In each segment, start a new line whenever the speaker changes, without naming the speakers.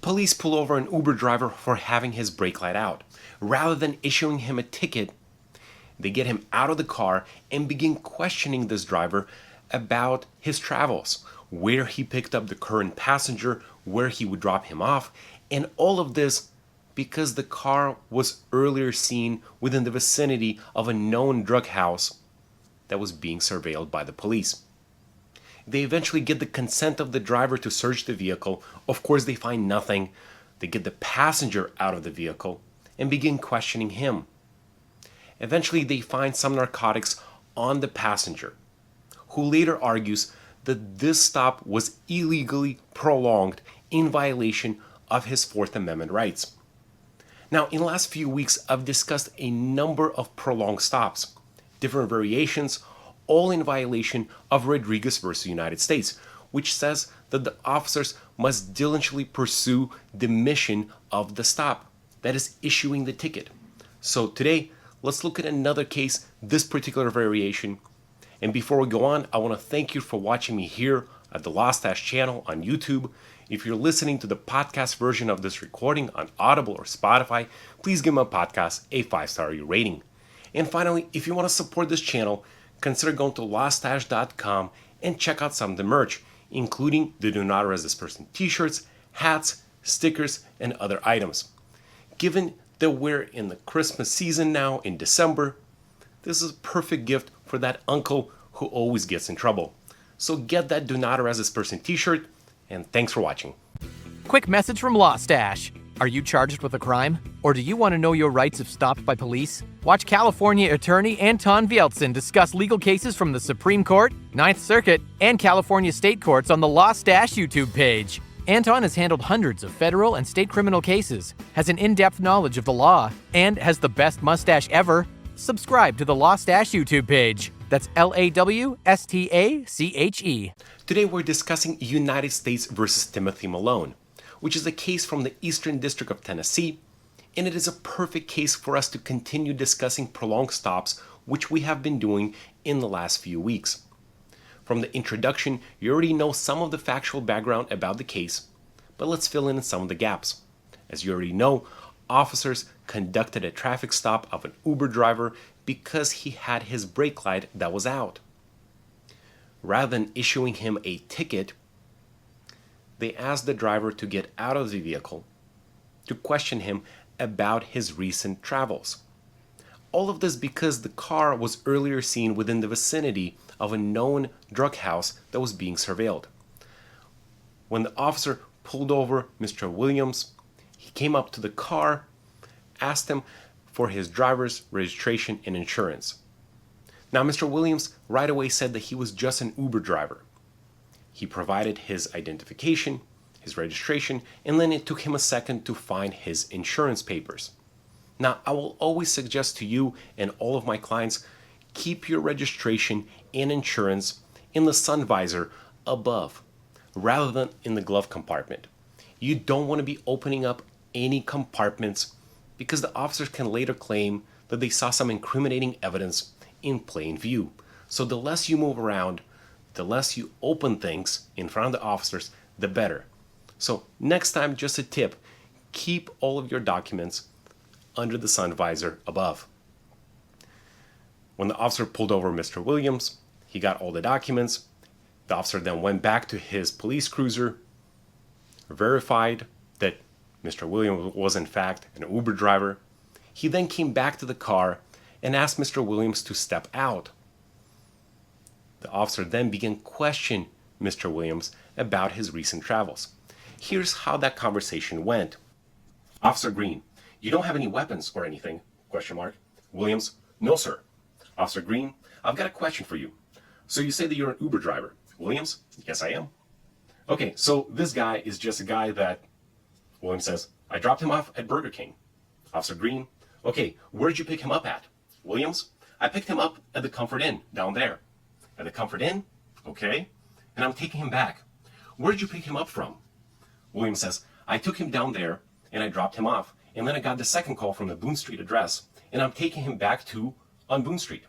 Police pull over an Uber driver for having his brake light out. Rather than issuing him a ticket, they get him out of the car and begin questioning this driver about his travels, where he picked up the current passenger, where he would drop him off, and all of this because the car was earlier seen within the vicinity of a known drug house that was being surveilled by the police. They eventually get the consent of the driver to search the vehicle. Of course, they find nothing. They get the passenger out of the vehicle and begin questioning him. Eventually, they find some narcotics on the passenger, who later argues that this stop was illegally prolonged in violation of his Fourth Amendment rights. Now, in the last few weeks, I've discussed a number of prolonged stops, different variations, all in violation of Rodriguez versus United States, which says that the officers must diligently pursue the mission of the stop, that is, issuing the ticket. So today, let's look at another case, this particular variation. And before we go on, I want to thank you for watching me here at the LAWSTACHE channel on YouTube. If you're listening to the podcast version of this recording on Audible or Spotify, please give my podcast a 5-star rating. And finally, if you want to support this channel, consider going to lawstache.com and check out some of the merch, including the Do Not Arrest This Person t-shirts, hats, stickers, and other items. Given that we're in the Christmas season now in December, this is a perfect gift for that uncle who always gets in trouble. So get that Do Not Arrest This Person t-shirt, and thanks for watching.
Quick message from LawStache. Are you charged with a crime? Or do you want to know your rights if stopped by police? Watch California attorney Anton Vieltsin discuss legal cases from the Supreme Court, Ninth Circuit, and California state courts on the LawStache YouTube page. Anton has handled hundreds of federal and state criminal cases, has an in-depth knowledge of the law, and has the best mustache ever. Subscribe to the LAWSTACHE YouTube page. That's LAWSTACHE.
Today we're discussing United States versus Timothy Malone, which is a case from the Eastern District of Tennessee, and it is a perfect case for us to continue discussing prolonged stops, which we have been doing in the last few weeks. From the introduction, you already know some of the factual background about the case, but let's fill in some of the gaps. As you already know, officers conducted a traffic stop of an Uber driver because he had his brake light that was out. Rather than issuing him a ticket, they asked the driver to get out of the vehicle to question him about his recent travels. All of this because the car was earlier seen within the vicinity of a known drug house that was being surveilled. When the officer pulled over Mr. Williams, he came up to the car, asked him for his driver's registration and insurance. Now, Mr. Williams right away said that he was just an Uber driver. He provided his identification, his registration, and then it took him a second to find his insurance papers. Now, I will always suggest to you and all of my clients, keep your registration and insurance in the sun visor above, rather than in the glove compartment. You don't want to be opening up any compartments because the officers can later claim that they saw some incriminating evidence in plain view. So the less you move around, the less you open things in front of the officers, the better. So next time, just a tip, keep all of your documents under the sun visor above. When the officer pulled over Mr. Williams, he got all the documents. The officer then went back to his police cruiser, verified that Mr. Williams was in fact an Uber driver. He then came back to the car and asked Mr. Williams to step out. The officer then began questioning Mr. Williams about his recent travels. Here's how that conversation went. Officer Green, you don't have any weapons or anything? Williams, no sir. Officer Green, I've got a question for you. So you say that you're an Uber driver? Williams, yes I am. Okay, so this guy is just a guy that, Williams says, I dropped him off at Burger King. Officer Green, okay, where'd you pick him up at? Williams, I picked him up at the Comfort Inn down there. At the Comfort Inn? Okay. And I'm taking him back. Where did you pick him up from? Williams says, I took him down there and I dropped him off. And then I got the second call from the Boone Street address and I'm taking him back to on Boone Street.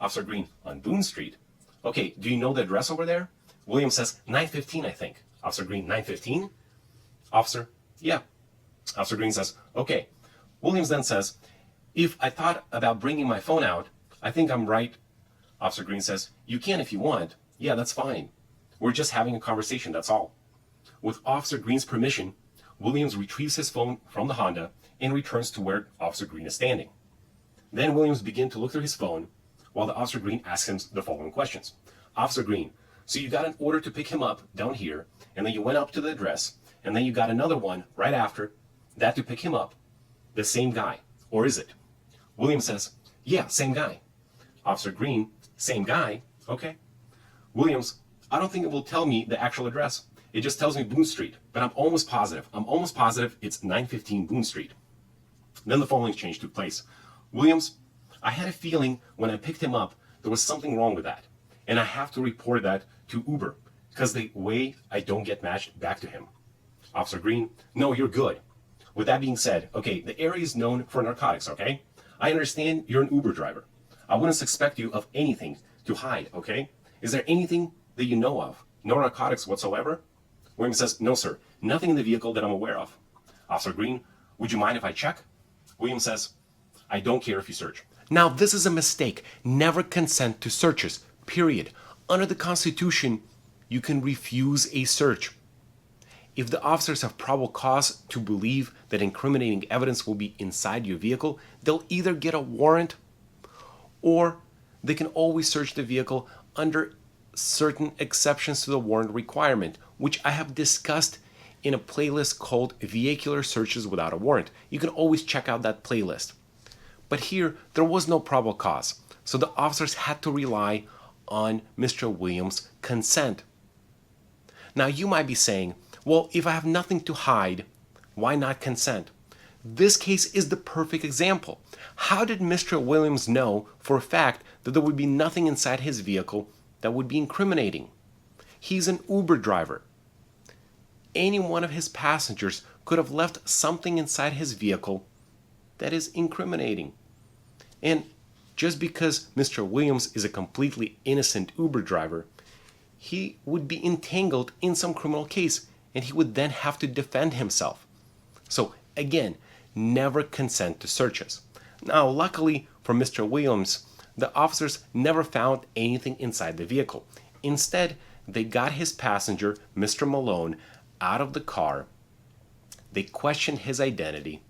Officer Green, on Boone Street? Okay, do you know the address over there? Williams says, 915, I think. Officer Green, 915? Officer, Yeah. Officer Green says, okay. Williams then says, if I thought about bringing my phone out, I think I'm right. Officer Green says, you can if you want. Yeah, that's fine. We're just having a conversation, that's all. With Officer Green's permission, Williams retrieves his phone from the Honda and returns to where Officer Green is standing. Then Williams begins to look through his phone while the Officer Green asks him the following questions. Officer Green, so you got an order to pick him up down here, and then you went up to the address, and then you got another one right after that to pick him up, the same guy, or is it? Williams says, yeah, same guy. Officer Green, same guy, okay. Williams, I don't think it will tell me the actual address. It just tells me Boone Street, but I'm almost positive it's 915 Boone Street. Then the following exchange took place. Williams, I had a feeling when I picked him up, there was something wrong with that. And I have to report that to Uber, because the way I don't get matched back to him. Officer Green, no, you're good. With that being said, okay, the area is known for narcotics, okay? I understand you're an Uber driver. I wouldn't suspect you of anything to hide, okay? Is there anything that you know of? No narcotics whatsoever? Williams says, no, sir. Nothing in the vehicle that I'm aware of. Officer Green, would you mind if I check? Williams says, I don't care if you search. Now, this is a mistake. Never consent to searches, period. Under the Constitution, you can refuse a search. If the officers have probable cause to believe that incriminating evidence will be inside your vehicle, they'll either get a warrant or they can always search the vehicle under certain exceptions to the warrant requirement, which I have discussed in a playlist called Vehicular Searches Without a Warrant. You can always check out that playlist. But here, there was no probable cause, so the officers had to rely on Mr. Williams' consent. Now, you might be saying, well, if I have nothing to hide, why not consent? This case is the perfect example. How did Mr. Williams know for a fact that there would be nothing inside his vehicle that would be incriminating? He's an Uber driver. Any one of his passengers could have left something inside his vehicle that is incriminating. And just because Mr. Williams is a completely innocent Uber driver, he would be entangled in some criminal case and he would then have to defend himself. So again, never consent to searches. Now, luckily for Mr. Williams, the officers never found anything inside the vehicle. Instead, they got his passenger, Mr. Malone, out of the car. They questioned his identity.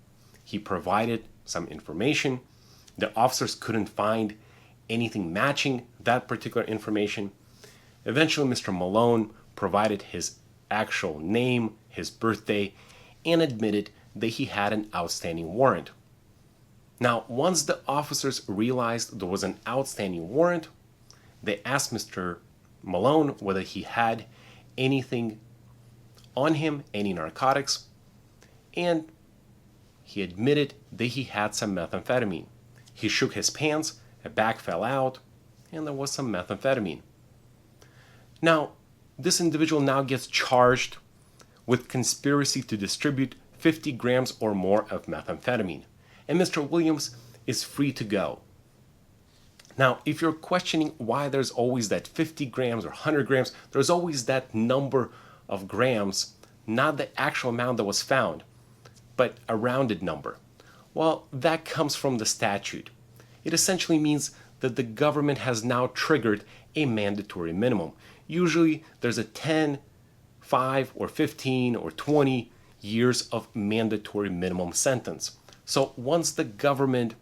He provided some information. The officers couldn't find anything matching that particular information. Eventually, Mr. Malone provided his actual name, his birthday, and admitted that he had an outstanding warrant. Now, once the officers realized there was an outstanding warrant, they asked Mr. Malone whether he had anything on him, any narcotics, and he admitted that he had some methamphetamine. He shook his pants, a bag fell out, and there was some methamphetamine. Now, this individual now gets charged with conspiracy to distribute 50 grams or more of methamphetamine, and Mr. Williams is free to go. Now, if you're questioning why there's always that 50 grams or 100 grams, there's always that number of grams, not the actual amount that was found, but a rounded number. Well, that comes from the statute. It essentially means that the government has now triggered a mandatory minimum. Usually there's a 10, 5, or 15, or 20 years of mandatory minimum sentence. So once the government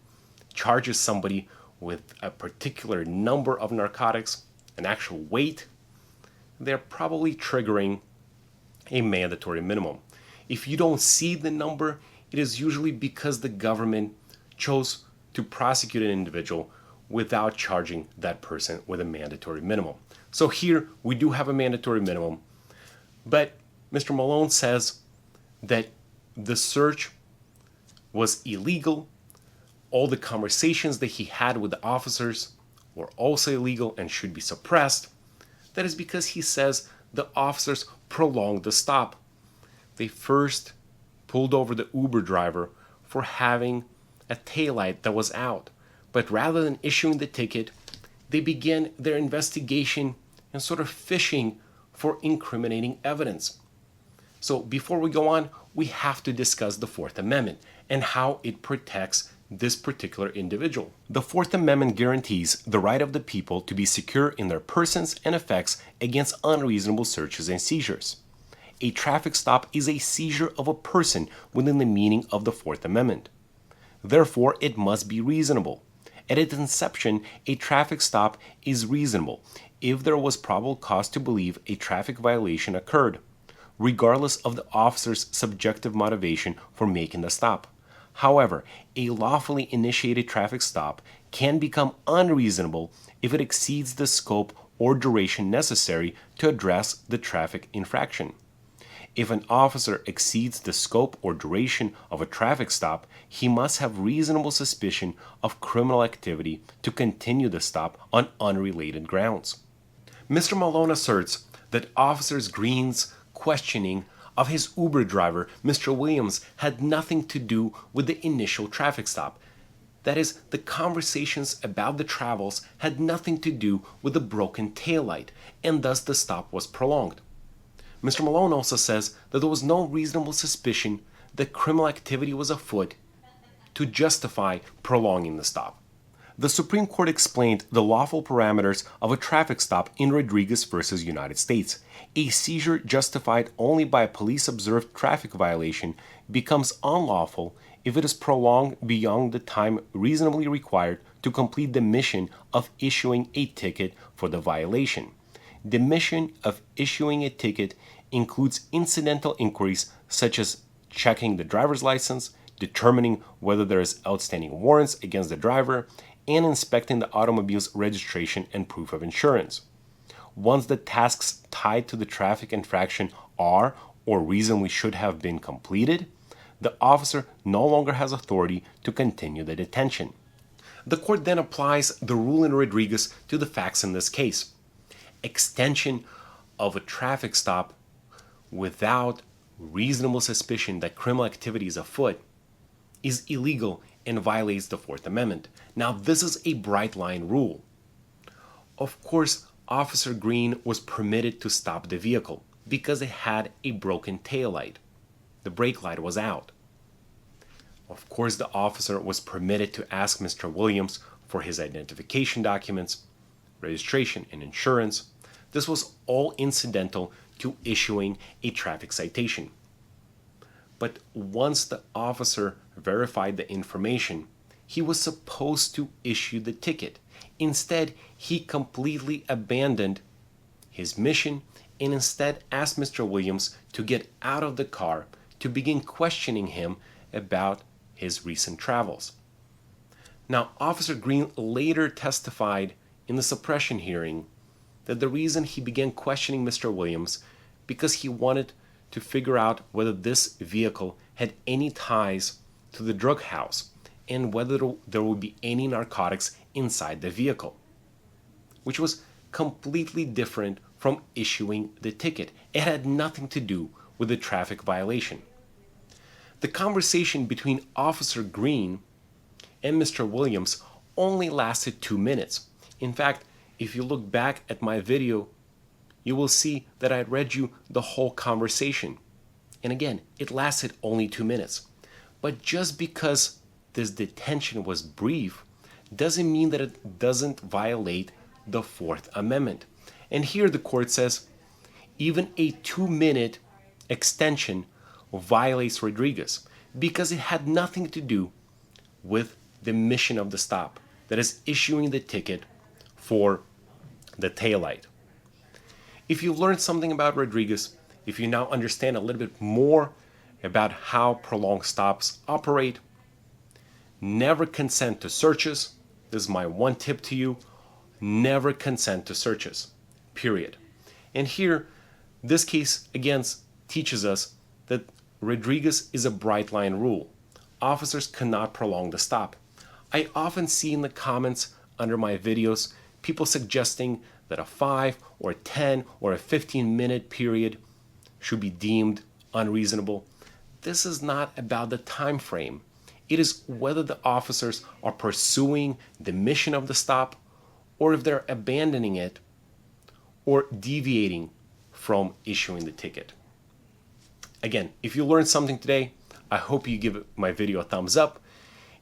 charges somebody with a particular number of narcotics, an actual weight, they're probably triggering a mandatory minimum. If you don't see the number, it is usually because the government chose to prosecute an individual without charging that person with a mandatory minimum. So here we do have a mandatory minimum, but Mr. Malone says that the search was illegal. All the conversations that he had with the officers were also illegal and should be suppressed. That is because he says the officers prolonged the stop. They first pulled over the Uber driver for having a taillight that was out. But rather than issuing the ticket, they began their investigation and sort of fishing for incriminating evidence. So before we go on, we have to discuss the Fourth Amendment and how it protects this particular individual. The Fourth Amendment guarantees the right of the people to be secure in their persons and effects against unreasonable searches and seizures. A traffic stop is a seizure of a person within the meaning of the Fourth Amendment. Therefore, it must be reasonable. At its inception, a traffic stop is reasonable if there was probable cause to believe a traffic violation occurred, regardless of the officer's subjective motivation for making the stop. However, a lawfully initiated traffic stop can become unreasonable if it exceeds the scope or duration necessary to address the traffic infraction. If an officer exceeds the scope or duration of a traffic stop, he must have reasonable suspicion of criminal activity to continue the stop on unrelated grounds. Mr. Malone asserts that Officer Green's questioning of his Uber driver, Mr. Williams, had nothing to do with the initial traffic stop. That is, the conversations about the travels had nothing to do with the broken taillight, and thus the stop was prolonged. Mr. Malone also says that there was no reasonable suspicion that criminal activity was afoot to justify prolonging the stop. The Supreme Court explained the lawful parameters of a traffic stop in Rodriguez v. United States. A seizure justified only by a police-observed traffic violation becomes unlawful if it is prolonged beyond the time reasonably required to complete the mission of issuing a ticket for the violation. The mission of issuing a ticket includes incidental inquiries such as checking the driver's license, determining whether there is outstanding warrants against the driver, and inspecting the automobile's registration and proof of insurance. Once the tasks tied to the traffic infraction are or reasonably should have been completed, the officer no longer has authority to continue the detention. The court then applies the rule in Rodriguez to the facts in this case. Extension of a traffic stop without reasonable suspicion that criminal activity is afoot is illegal and violates the Fourth Amendment. Now, this is a bright line rule. Of course, Officer Green was permitted to stop the vehicle because it had a broken taillight. The brake light was out. Of course, the officer was permitted to ask Mr. Williams for his identification documents, registration, and insurance. This was all incidental to issuing a traffic citation. But once the officer verified the information, he was supposed to issue the ticket. Instead, he completely abandoned his mission and instead asked Mr. Williams to get out of the car to begin questioning him about his recent travels. Now, Officer Green later testified in the suppression hearing that the reason he began questioning Mr. Williams because he wanted to figure out whether this vehicle had any ties to the drug house and whether there would be any narcotics inside the vehicle, which was completely different from issuing the ticket. It had nothing to do with the traffic violation. The conversation between Officer Green and Mr. Williams only lasted 2 minutes. In fact, if you look back at my video, you will see that I read you the whole conversation. And again, it lasted only 2 minutes. But just because this detention was brief doesn't mean that it doesn't violate the Fourth Amendment. And here the court says, even a 2-minute extension violates Rodriguez because it had nothing to do with the mission of the stop, that is issuing the ticket for the taillight. If you learned something about Rodriguez, if you now understand a little bit more about how prolonged stops operate, never consent to searches. This is my one tip to you. Never consent to searches, period. And here, this case again teaches us that Rodriguez is a bright line rule. Officers cannot prolong the stop. I often see in the comments under my videos people suggesting that a 5 or a 10 or a 15-minute period should be deemed unreasonable. This is not about the time frame. It is whether the officers are pursuing the mission of the stop or if they're abandoning it or deviating from issuing the ticket. Again, if you learned something today, I hope you give my video a thumbs up.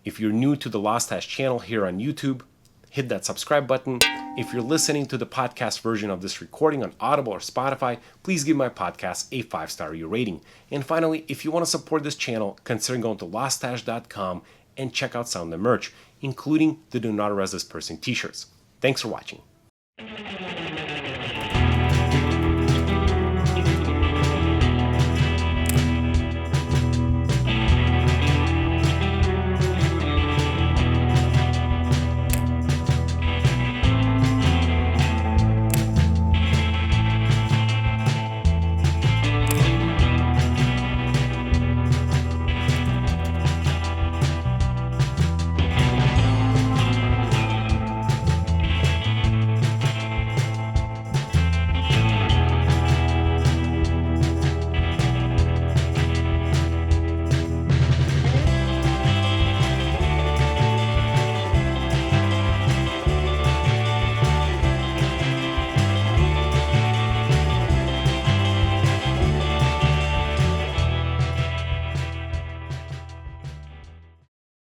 If you're new to the LAWSTACHE channel here on YouTube, hit that subscribe button. If you're listening to the podcast version of this recording on Audible or Spotify, please give my podcast a 5-star review rating. And finally, if you want to support this channel, consider going to lawstache.com and check out some of the merch, including the Do Not Arrest This Person t-shirts. Thanks for watching.